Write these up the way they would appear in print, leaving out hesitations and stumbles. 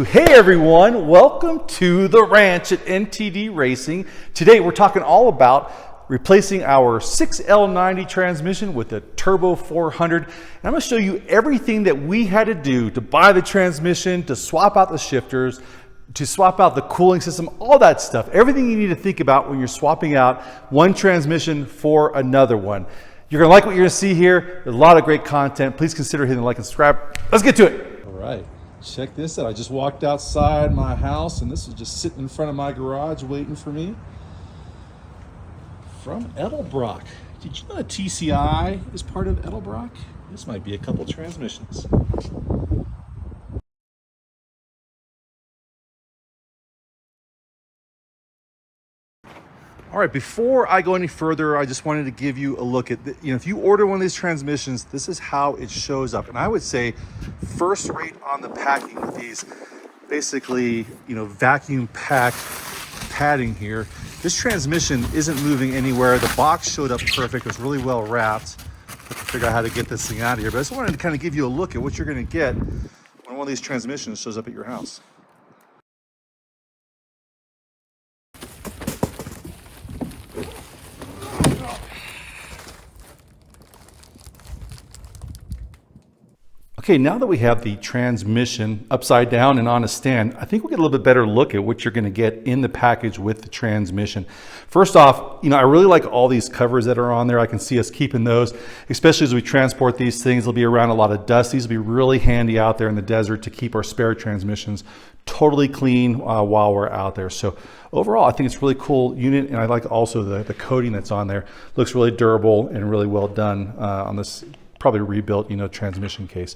Hey everyone, welcome to the ranch at NTD Racing. Today we're talking all about replacing our 6L90 transmission with a Turbo 400. And I'm going to show you everything that we had to do to buy the transmission, to swap out the shifters, to swap out the cooling system, all that stuff. Everything you need to think about when you're swapping out one transmission for another one. You're going to like what you're going to see here. There's a lot of great content. Please consider hitting the like and subscribe. Let's get to it. All right. Check this out. I just walked outside my house and this is just sitting in front of my garage waiting for me. From Edelbrock. Did you know that TCI is part of Edelbrock? This might be a couple transmissions. All right, before I go any further, I just wanted to give you a look at, if you order one of these transmissions, this is how it shows up. And I would say first rate on the packing with these basically, vacuum packed padding here. This transmission isn't moving anywhere. The box showed up perfect. It was really well wrapped. I have to figure out how to get this thing out of here. But I just wanted to kind of give you a look at what you're going to get when one of these transmissions shows up at your house. Okay, now that we have the transmission upside down and on a stand, I think we'll get a little bit better look at what you're going to get in the package with the transmission. First off, I really like all these covers that are on there. I can see us keeping those, especially as we transport these things. They'll be around a lot of dust. These will be really handy out there in the desert to keep our spare transmissions totally clean while we're out there. So overall, I think it's a really cool unit, and I like also the coating that's on there. Looks really durable and really well done on this probably rebuilt, transmission case.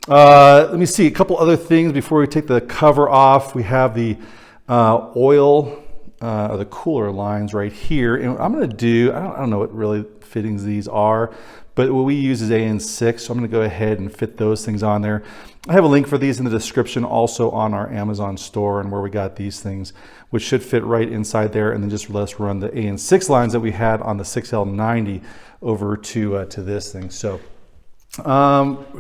Let me see a couple other things before we take the cover off. We have the oil or the cooler lines right here, and I'm going to do, I don't know what really fittings these are, but what we use is AN6, so I'm going to go ahead and fit those things on there. I have a link for these in the description, also on our Amazon store and where we got these things, which should fit right inside there. And then just let us run the AN6 lines that we had on the 6L90 over to this thing. So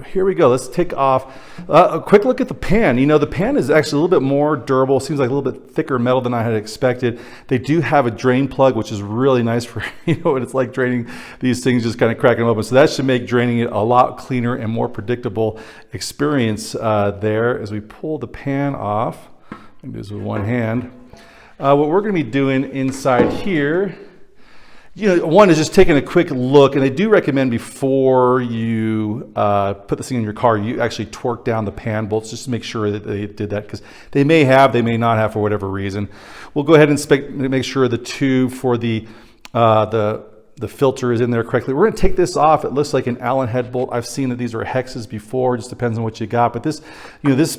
here we go. Let's take off a quick look at the pan. The pan is actually a little bit more durable. Seems like a little bit thicker metal than I had expected. They do have a drain plug, which is really nice for what it's like draining these things, just kind of cracking them open. So that should make draining it a lot cleaner and more predictable experience there. As we pull the pan off, I can do this with one hand. What we're going to be doing inside here, one is just taking a quick look, and they do recommend before you put this thing in your car, you actually torque down the pan bolts just to make sure that they did that, because they may not have for whatever reason. We'll go ahead and make sure the tube for the filter is in there correctly. We're going to take this off. It looks like an Allen head bolt. I've seen that these are hexes before. It just depends on what you got. But this, this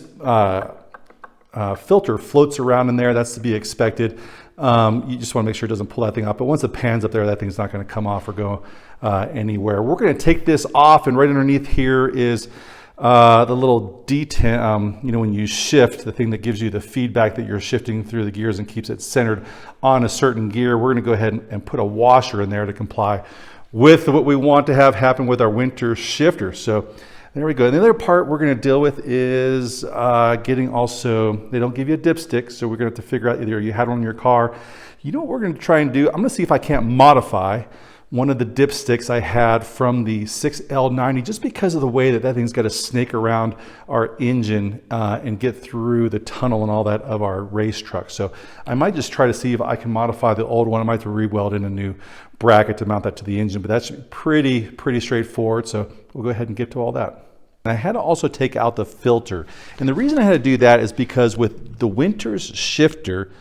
filter floats around in there. That's to be expected. You just want to make sure it doesn't pull that thing off. But once the pan's up there, that thing's not going to come off or go anywhere. We're going to take this off, and right underneath here is the little detent, when you shift, the thing that gives you the feedback that you're shifting through the gears and keeps it centered on a certain gear. We're going to go ahead and put a washer in there to comply with what we want to have happen with our winter shifter. So there we go. And the other part we're going to deal with is getting also, they don't give you a dipstick, so we're going to have to figure out either you had one in your car. What we're going to try and do, I'm going to see if I can't modify one of the dipsticks I had from the 6L90, just because of the way that thing's got to snake around our engine and get through the tunnel and all that of our race truck. So I might just try to see if I can modify the old one. I might have to re-weld in a new bracket to mount that to the engine, but that's pretty straightforward. So we'll go ahead and get to all that. I had to also take out the filter. And the reason I had to do that is because with the winter's shifter,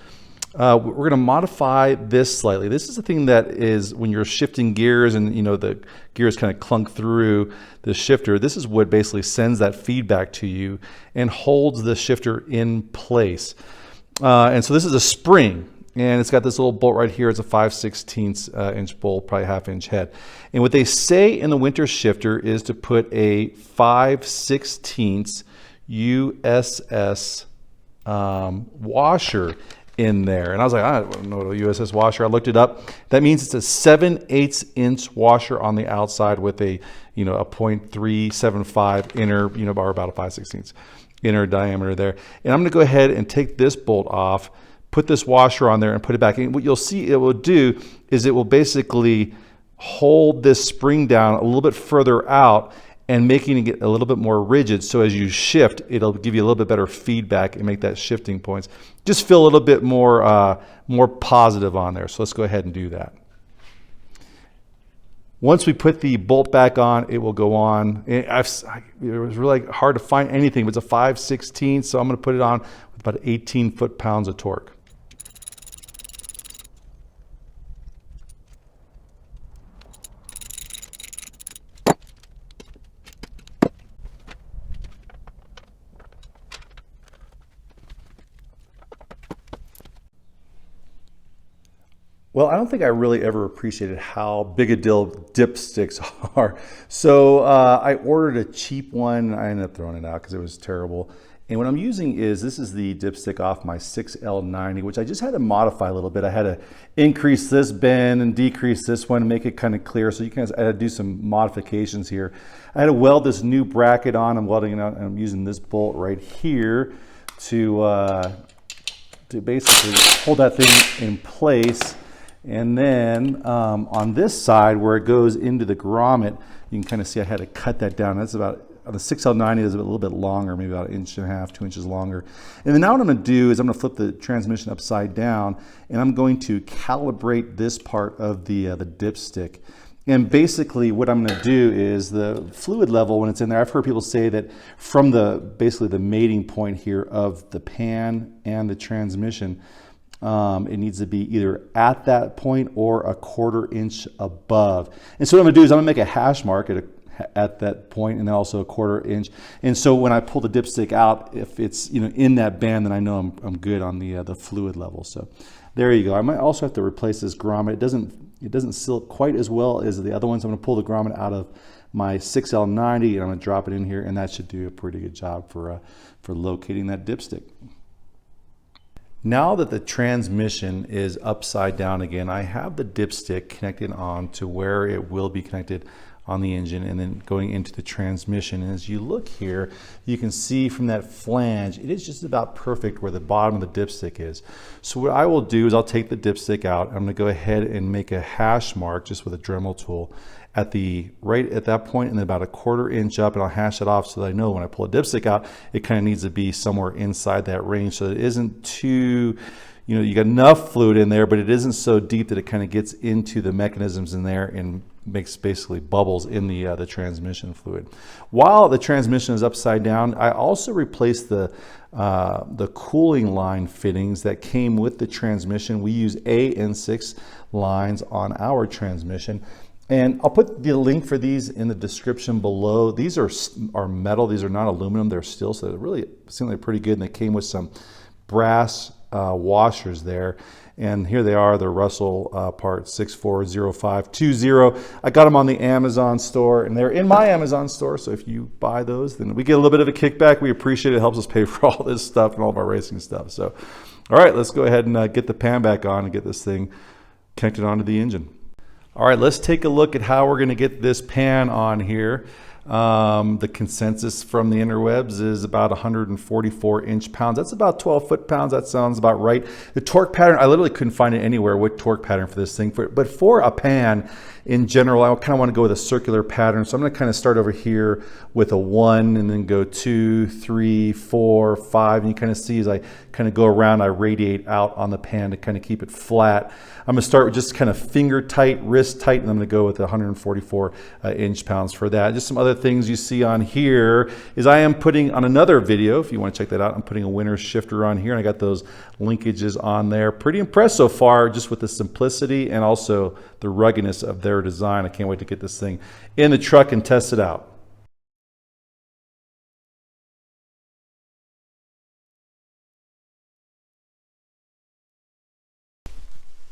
we're going to modify this slightly. This is the thing that is when you're shifting gears and the gears kind of clunk through the shifter. This is what basically sends that feedback to you and holds the shifter in place. And so this is a spring. And it's got this little bolt right here. It's a 5/16 inch bolt, probably half-inch head. And what they say in the winter shifter is to put a 5/16 USS washer in there. And I was like, I don't know what a USS washer. I looked it up. That means it's a 7/8 inch washer on the outside with a, you know, a 0.375 inner, you know, or about a 5/16 inner diameter there. And I'm going to go ahead and take this bolt off, put this washer on there and put it back in. What you'll see it will do is it will basically hold this spring down a little bit further out and making it get a little bit more rigid. So as you shift, it'll give you a little bit better feedback and make that shifting points just feel a little bit more, more positive on there. So let's go ahead and do that. Once we put the bolt back on, it will go on. It was really hard to find anything. It's a 5/16, so I'm going to put it on with about 18 foot-pounds of torque. Well, I don't think I really ever appreciated how big a deal dipsticks are. So I ordered a cheap one. I ended up throwing it out because it was terrible. And what I'm using is, this is the dipstick off my 6L90, which I just had to modify a little bit. I had to increase this bend and decrease this one to make it kind of clear. So you can, I had to do some modifications here. I had to weld this new bracket on. I'm welding it out, and I'm using this bolt right here to basically hold that thing in place. And then on this side where it goes into the grommet, you can kind of see I had to cut that down. That's about, the 6L90 is a little bit longer, maybe about 1.5 inches, 2 inches longer. And then now what I'm going to do is I'm going to flip the transmission upside down, and I'm going to calibrate this part of the dipstick. And basically what I'm going to do is the fluid level when it's in there, I've heard people say that from basically the mating point here of the pan and the transmission, it needs to be either at that point or 1/4 inch above. And so what I'm gonna do is I'm gonna make a hash mark at that point, and then also 1/4 inch. And so when I pull the dipstick out, if it's, you know, in that band, then I know I'm good on the fluid level. So there you go. I might also have to replace this grommet. It doesn't seal quite as well as the other ones. I'm gonna pull the grommet out of my 6L90 and I'm gonna drop it in here, and that should do a pretty good job for locating that dipstick. Now that the transmission is upside down again, I have the dipstick connected on to where it will be connected on the engine and then going into the transmission. And as you look here, you can see from that flange, it is just about perfect where the bottom of the dipstick is. So what I will do is I'll take the dipstick out. I'm gonna go ahead and make a hash mark just with a Dremel tool right at that point, and then about 1/4 inch up, and I'll hash it off so that I know when I pull a dipstick out, it kind of needs to be somewhere inside that range so that it isn't too, you know, you got enough fluid in there, but it isn't so deep that it kind of gets into the mechanisms in there and makes basically bubbles in the transmission fluid. While the transmission is upside down, I also replaced the cooling line fittings that came with the transmission. We use AN6 lines on our transmission. And I'll put the link for these in the description below. These are metal. These are not aluminum. They're steel, so they really seem like pretty good. And they came with some brass washers there. And here they are, the Russell part 640520. I got them on the Amazon store, and they're in my Amazon store. So if you buy those, then we get a little bit of a kickback. We appreciate it. It helps us pay for all this stuff and all of our racing stuff. So, all right, let's go ahead and get the pan back on and get this thing connected onto the engine. All right, let's take a look at how we're going to get this pan on here. The consensus from the interwebs is about 144 inch-pounds. That's about 12 foot-pounds. That sounds about right. The torque pattern, I literally couldn't find it anywhere, what torque pattern for this thing. But for a pan, in general, I kind of want to go with a circular pattern. So I'm going to kind of start over here with a 1 and then go 2, 3, 4, 5. And you kind of see as I kind of go around, I radiate out on the pan to kind of keep it flat. I'm going to start with just kind of finger tight, wrist tight, and I'm going to go with 144 inch-pounds for that. Just some other things you see on here is I am putting on another video, if you want to check that out, I'm putting a winter shifter on here, and I got those linkages on there. Pretty impressed so far just with the simplicity and also the ruggedness of their design. I can't wait to get this thing in the truck and test it out.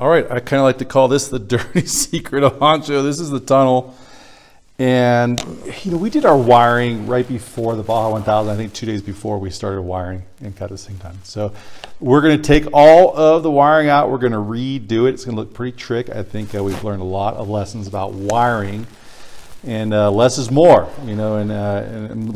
All right, I kind of like to call this the dirty secret of Honcho. This is the tunnel. And we did our wiring right before the Baja 1000. I think 2 days before we started wiring and cut this thing done. So we're going to take all of the wiring out. We're going to redo it. It's going to look pretty trick. I think we've learned a lot of lessons about wiring, and less is more, and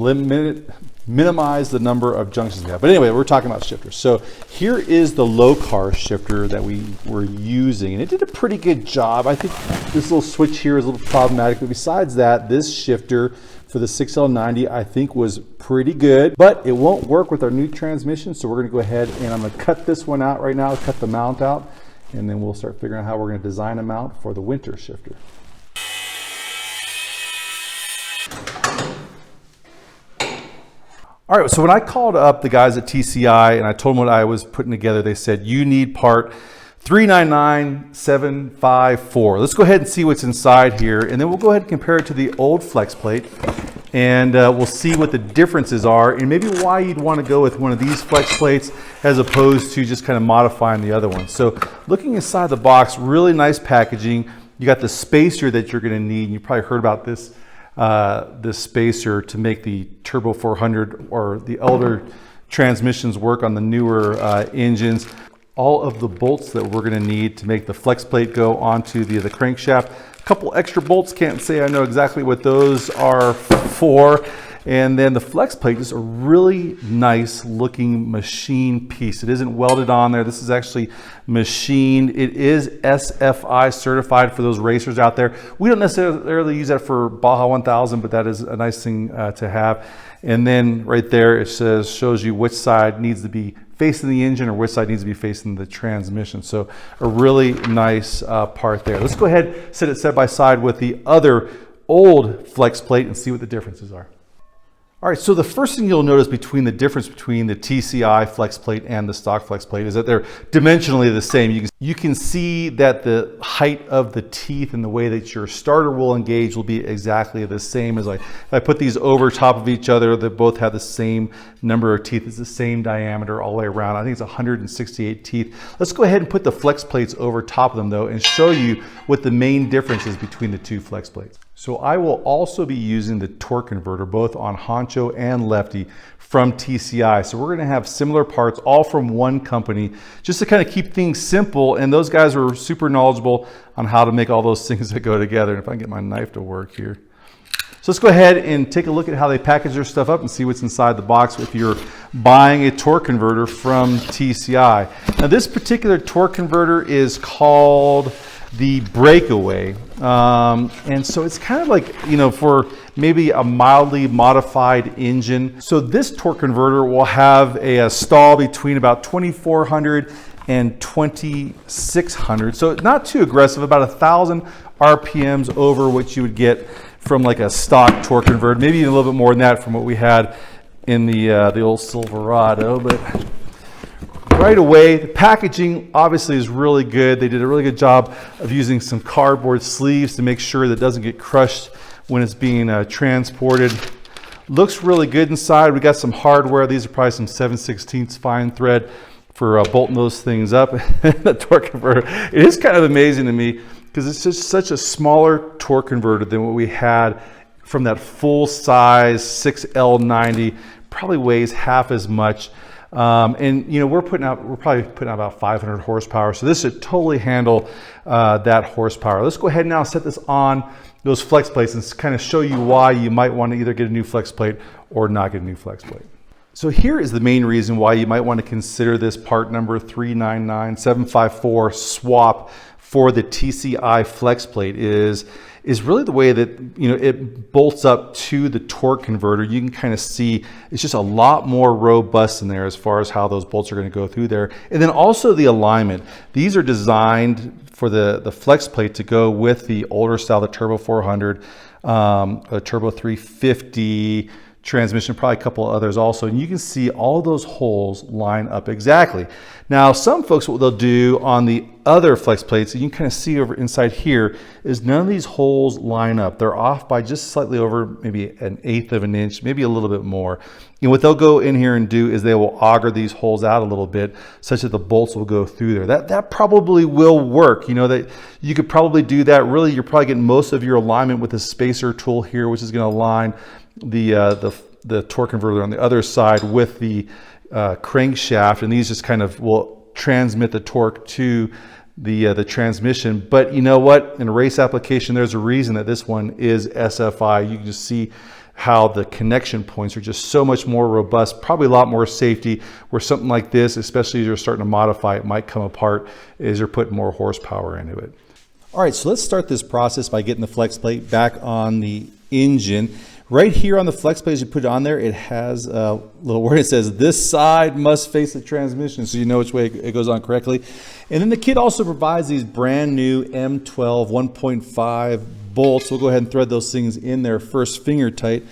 minimize the number of junctions we have. But anyway, we're talking about shifters. So here is the low car shifter that we were using, and it did a pretty good job. I think this little switch here is a little problematic, but besides that, this shifter for the 6L90 I think was pretty good, but it won't work with our new transmission. So we're gonna go ahead and I'm gonna cut this one out right now, cut the mount out, and then we'll start figuring out how we're gonna design a mount for the winter shifter. All right, so when I called up the guys at TCI and I told them what I was putting together, they said, you need part 399754. Let's go ahead and see what's inside here, and then we'll go ahead and compare it to the old Flexplate, and we'll see what the differences are and maybe why you'd want to go with one of these Flexplates as opposed to just kind of modifying the other one. So looking inside the box, really nice packaging. You got the spacer that you're going to need. You probably heard about this spacer to make the Turbo 400 or the older transmissions work on the newer engines. All of the bolts that we're going to need to make the Flexplate go onto the crankshaft. A couple extra bolts, can't say I know exactly what those are for. And then the Flexplate is a really nice looking machine piece. It isn't welded on there. This is actually machined. It is SFI certified for those racers out there. We don't necessarily use that for Baja 1000, but that is a nice thing to have. And then right there it shows you which side needs to be facing the engine or which side needs to be facing the transmission. So a really nice part there. Let's go ahead, set it side by side with the other old Flexplate and see what the differences are. All right, so the first thing you'll notice between the difference between the TCI Flexplate and the stock Flexplate is that they're dimensionally the same. You can see that the height of the teeth and the way that your starter will engage will be exactly the same. As if I put these over top of each other, they both have the same number of teeth. It's the same diameter all the way around. I think it's 168 teeth. Let's go ahead and put the Flexplates over top of them though and show you what the main difference is between the two Flexplates. So I will also be using the torque converter both on Honcho and Lefty from TCI. So we're going to have similar parts all from one company just to kind of keep things simple. And those guys were super knowledgeable on how to make all those things that go together. And if I can get my knife to work here. So let's go ahead and take a look at how they package their stuff up and see what's inside the box if you're buying a torque converter from TCI. Now this particular torque converter is called the Breakaway, and so it's kind of like, for maybe a mildly modified engine. So this torque converter will have a stall between about 2400 and 2600, so not too aggressive, about 1000 RPMs over what you would get from like a stock torque converter, maybe even a little bit more than that from what we had in the old Silverado. But right away, the packaging obviously is really good. They did a really good job of using some cardboard sleeves to make sure that it doesn't get crushed when it's being transported. Looks really good inside. We got some hardware. These are probably some 7/16 fine thread for bolting those things up. The torque converter. It is kind of amazing to me because it's just such a smaller torque converter than what we had from that full size 6L90. Probably weighs half as much. And we're probably putting out about 500 horsepower. So this should totally handle that horsepower. Let's go ahead now and set this on those Flexplates and kind of show you why you might want to either get a new Flexplate or not get a new Flexplate. So here is the main reason why you might want to consider this part number 399754 swap for the TCI Flexplate is really the way that it bolts up to the torque converter. You can kind of see it's just a lot more robust in there as far as how those bolts are going to go through there. And then also the alignment. These are designed for the Flexplate to go with the older style, the Turbo 400, Turbo 350, transmission, probably a couple of others also, and you can see all those holes line up exactly. Now, some folks, what they'll do on the other flex plates, and you can kind of see over inside here, is none of these holes line up. They're off by just slightly over maybe 1/8 of an inch, maybe a little bit more. And what they'll go in here and do is they will auger these holes out a little bit such that the bolts will go through there. That probably will work. You know, that you could probably do that. Really, you're probably getting most of your alignment with the spacer tool here, which is going to align the torque converter on the other side with the crankshaft, and these just kind of will transmit the torque to the transmission. But you know what? In a race application, there's a reason that this one is SFI. You can just see how the connection points are just so much more robust, probably a lot more safety, where something like this, especially as you're starting to modify it, might come apart as you're putting more horsepower into it. All right, so let's start this process by getting the flex plate back on the engine. Right here on the flex plate, as you put it on there, it has a little word. It says, this side must face the transmission, so you know which way it goes on correctly. And then the kit also provides these brand new M12 1.5 bolts. We'll go ahead and thread those things in there first, finger tight,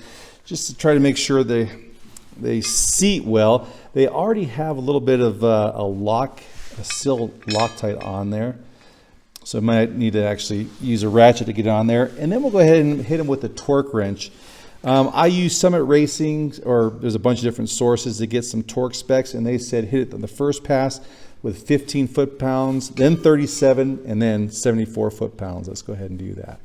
just to try to make sure they seat well. They already have a little bit of a sill Loctite on there. So I might need to actually use a ratchet to get on there. And then we'll go ahead and hit them with the torque wrench. I use Summit Racing, or there's a bunch of different sources to get some torque specs, and they said hit it on the first pass with 15 foot-pounds, then 37, and then 74 foot-pounds. Let's go ahead and do that.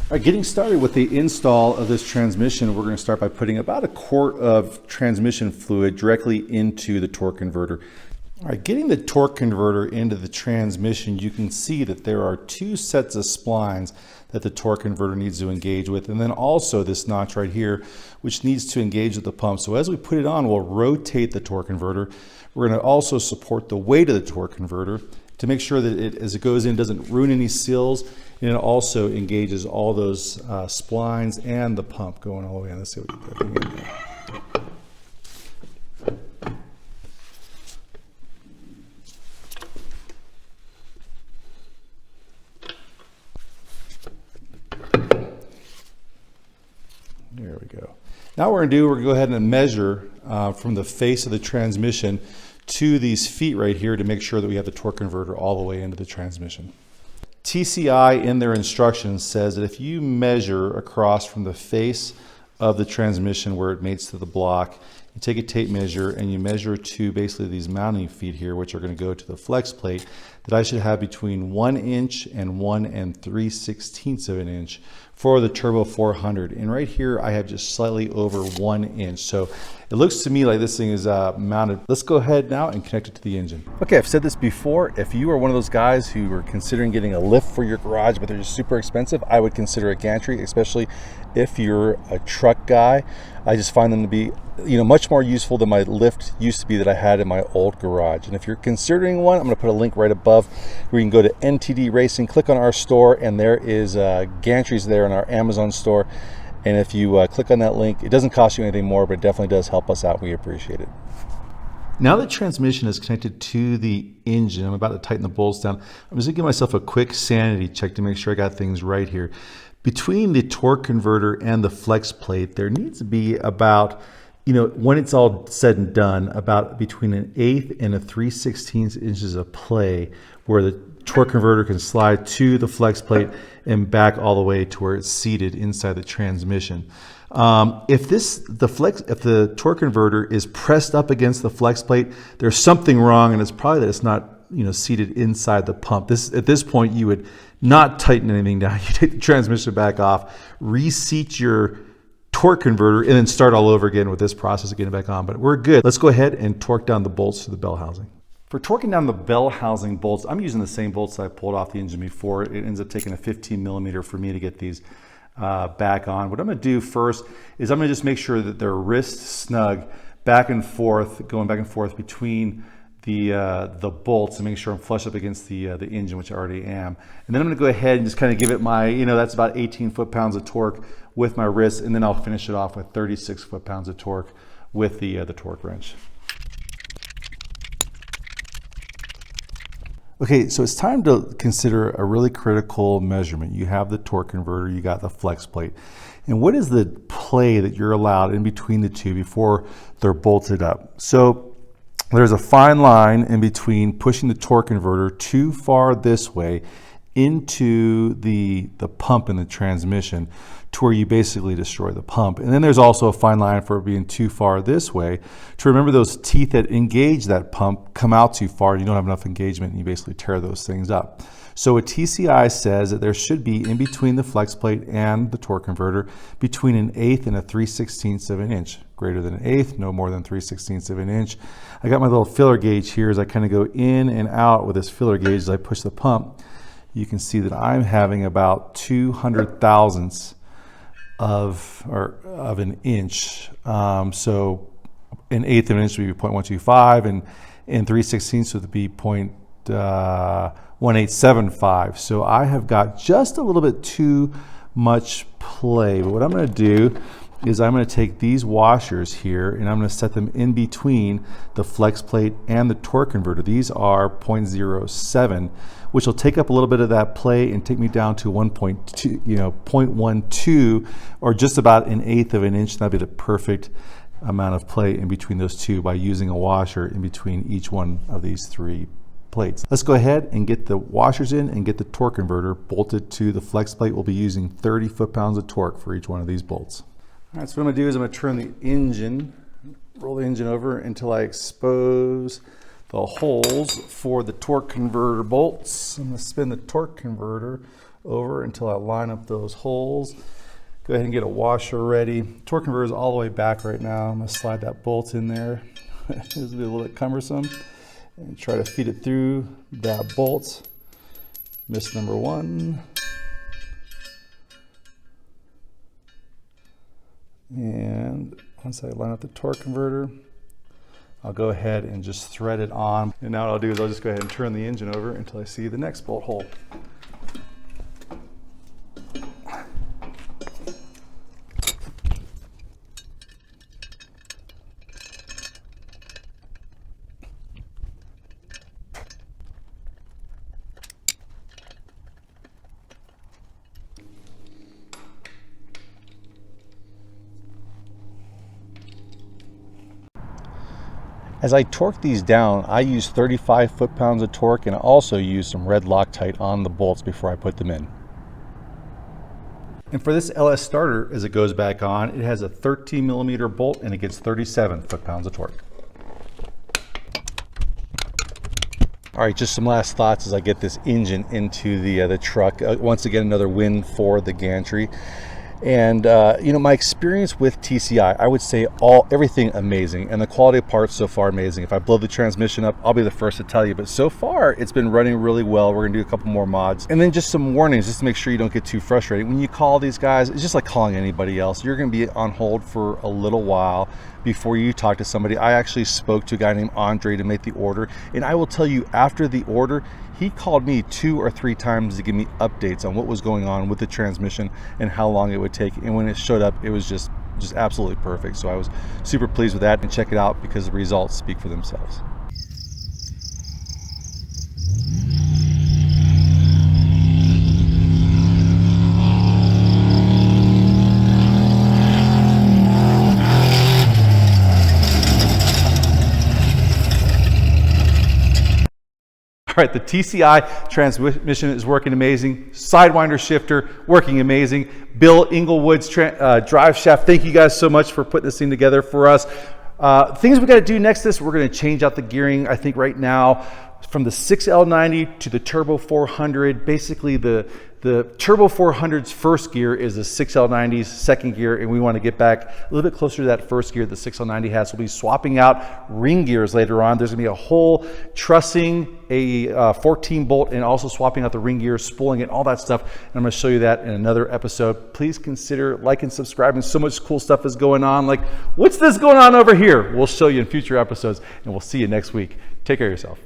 All right, getting started with the install of this transmission, we're going to start by putting about 1/4 of transmission fluid directly into the torque converter. All right, getting the torque converter into the transmission, you can see that there are 2 sets of splines that the torque converter needs to engage with, and then also this notch right here, which needs to engage with the pump. So as we put it on, we'll rotate the torque converter. We're going to also support the weight of the torque converter to make sure that as it goes in, doesn't ruin any seals, and it also engages all those splines and the pump going all the way in. Let's see what we put in there. There we go. Now what we're going to do, we're going to go ahead and measure from the face of the transmission to these feet right here to make sure that we have the torque converter all the way into the transmission. TCI in their instructions says that if you measure across from the face of the transmission where it mates to the block, you take a tape measure and you measure to basically these mounting feet here, which are going to go to the flex plate, that I should have between 1 inch and 1 3/16 of an inch for the Turbo 400. And right here, I have just slightly over 1 inch. So it looks to me like this thing is mounted. Let's go ahead now and connect it to the engine. Okay, I've said this before. If you are one of those guys who are considering getting a lift for your garage, but they're just super expensive, I would consider a gantry, especially if you're a truck guy. I just find them to be, much more useful than my lift used to be that I had in my old garage. And if you're considering one, I'm going to put a link right above where you can go to NTD Racing, click on our store, and there is gantries there in our Amazon store. And if you click on that link, it doesn't cost you anything more, but it definitely does help us out. We appreciate it. Now that transmission is connected to the engine, I'm about to tighten the bolts down. I'm just going to give myself a quick sanity check to make sure I got things right here. Between the torque converter and the flex plate, there needs to be about, when it's all said and done, about between 1/8 and 3/16 inches of play where the torque converter can slide to the flex plate and back all the way to where it's seated inside the transmission. If the torque converter is pressed up against the flex plate, there's something wrong, and it's probably that it's not seated inside the pump. At this point, you would not tighten anything down. You take the transmission back off, reseat your torque converter, and then start all over again with this process of getting it back on. But we're good. Let's go ahead and torque down the bolts to the bell housing. For torquing down the bell housing bolts, I'm using the same bolts that I pulled off the engine before. It ends up taking a 15 millimeter for me to get these back on. What I'm going to do first is I'm going to just make sure that they're wrist snug, going back and forth between the bolts and make sure I'm flush up against the engine, which I already am. And then I'm gonna go ahead and just kind of give it my, that's about 18 foot-pounds of torque with my wrist, and then I'll finish it off with 36 foot-pounds of torque with the torque wrench. Okay, so it's time to consider a really critical measurement. You have the torque converter, you got the flex plate. And what is the play that you're allowed in between the two before they're bolted up? So there's a fine line in between pushing the torque converter too far this way into the pump in the transmission to where you basically destroy the pump. And then there's also a fine line for being too far this way to remember those teeth that engage that pump come out too far and you don't have enough engagement and you basically tear those things up. So a TCI says that there should be in between the flex plate and the torque converter between 1/8 and 3/16 of an inch. Greater than 1/8, no more than 3/16 of an inch. I got my little filler gauge here as I kind of go in and out with this filler gauge as I push the pump. You can see that I'm having about 200 thousandths of an inch. So 1/8 of an inch would be 0.125 and 3/16 would be 0.1875. So I have got just a little bit too much play. But what I'm going to do is I'm going to take these washers here and I'm going to set them in between the flex plate and the torque converter. These are 0.07, which will take up a little bit of that play and take me down to 1.2, 0.12, or just about 1/8 of an inch. That'd be the perfect amount of play in between those two by using a washer in between each one of these three plates. Let's go ahead and get the washers in and get the torque converter bolted to the flex plate. We'll be using 30 foot-pounds of torque for each one of these bolts. All right, so what I'm gonna do is I'm gonna turn the engine, roll the engine over until I expose the holes for the torque converter bolts. I'm gonna spin the torque converter over until I line up those holes. Go ahead and get a washer ready. Torque converter is all the way back right now. I'm gonna slide that bolt in there. This will be a little bit cumbersome. And try to feed it through that bolt. Miss number one. And once I line up the torque converter, I'll go ahead and just thread it on. And now what I'll do is I'll just go ahead and turn the engine over until I see the next bolt hole. As I torque these down, I use 35 foot-pounds of torque and I also use some red Loctite on the bolts before I put them in. And for this LS starter, as it goes back on, it has a 13mm bolt and it gets 37 foot-pounds of torque. All right, just some last thoughts as I get this engine into the truck. Once again, another win for the gantry. And my experience with TCI, I would say everything amazing, and the quality of parts so far amazing. If I blow the transmission up, I'll be the first to tell you, but so far it's been running really well. We're gonna do a couple more mods, and then just some warnings just to make sure you don't get too frustrated. When you call these guys, it's just like calling anybody else. You're gonna be on hold for a little while before you talk to somebody. I actually spoke to a guy named Andre to make the order, and I will tell you, after the order, he called me 2 or 3 times to give me updates on what was going on with the transmission and how long it would take. And when it showed up, it was just absolutely perfect. So I was super pleased with that, and check it out because the results speak for themselves. All right, the TCI transmission is working amazing. Sidewinder shifter working amazing. Bill Inglewood's drive shaft. Thank you guys so much for putting this thing together for us. Things we got to do next to this, we're going to change out the gearing. I think right now from the 6L90 to the Turbo 400, basically the The Turbo 400's first gear is the 6L90's second gear, and we want to get back a little bit closer to that first gear the 6L90 has. We'll be swapping out ring gears later on. There's going to be a whole trussing, a 14 bolt, and also swapping out the ring gears, spooling it, all that stuff. And I'm going to show you that in another episode. Please consider like and subscribing. So much cool stuff is going on. Like, what's this going on over here? We'll show you in future episodes, and we'll see you next week. Take care of yourself.